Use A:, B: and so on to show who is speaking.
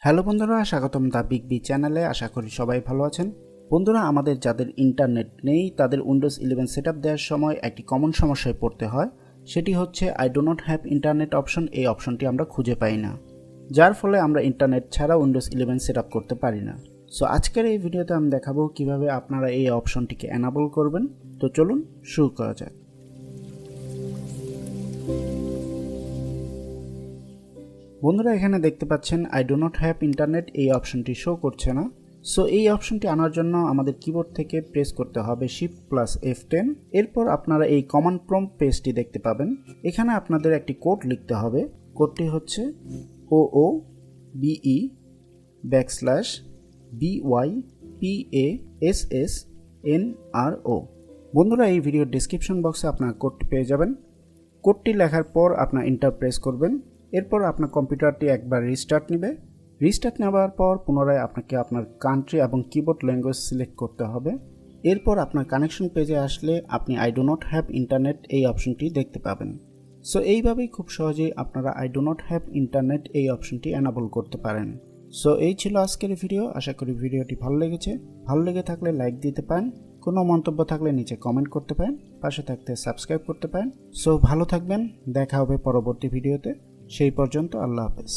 A: Hello বন্ধুরা, স্বাগতম দা big B চ্যানেলে। আশা করি সবাই ভালো আছেন। বন্ধুরা, আমাদের যাদের ইন্টারনেট নেই তাদের উইন্ডোজ 11 সেটআপ দেওয়ার সময় একটি কমন সমস্যায় পড়তে হয়। সেটি হচ্ছে I do not have internet option. এই অপশনটি আমরা খুঁজে পাই না, যার ফলে আমরা ইন্টারনেট ছাড়া উইন্ডোজ 11 সেটআপ করতে পারি না। সো আজকের এই ভিডিওতে আমি দেখাবো কিভাবে আপনারা এই অপশনটিকে এনাবল করবেন। তো চলুন শুরু করা যাক। বন্ধুরা, এখানে দেখতে পাচ্ছেন I do not have internet, এই অপশনটি শো করছে না। সো এই অপশনটি আনার জন্য আমাদের কিবোর্ড থেকে প্রেস করতে হবে Shift+F10। এরপর আপনারা এই কমান্ড প্রম্পট পেজটি দেখতে পাবেন। এখানে আপনাদের একটি কোড লিখতে হবে। কোডটি হচ্ছে OOBE/BYPASSNRO। বন্ধুরা, এই ভিডিওর ডেসক্রিপশন বক্সে আপনার কোডটি পেয়ে যাবেন। কোডটি লেখার পর আপনার এন্টার প্রেস করবেন। এরপর আপনার কম্পিউটারটি একবার রিস্টার্ট নেবে। রিস্টার্ট নেওয়ার পর পুনরায় আপনাকে আপনার কান্ট্রি এবং কিবোর্ড ল্যাঙ্গুয়েজ সিলেক্ট করতে হবে। এরপর আপনার কানেকশন পেজে আসলে আপনি I do not have internet এই অপশনটি দেখতে পাবেন। সো এইভাবেই খুব সহজেই আপনারা I do not have internet এই অপশনটি এনাবল করতে পারেন। সো এই ছিল আজকের ভিডিও। আশা করি ভিডিওটি ভালো লেগেছে। ভালো লেগে থাকলে লাইক দিতে পারেন, কোনো মন্তব্য থাকলে নিচে কমেন্ট করতে পারেন, পাশে থাকতে সাবস্ক্রাইব করতে পারেন। সো ভালো থাকবেন, দেখা হবে পরবর্তী ভিডিওতে। সেই পর্যন্ত আল্লাহ হাফেজ।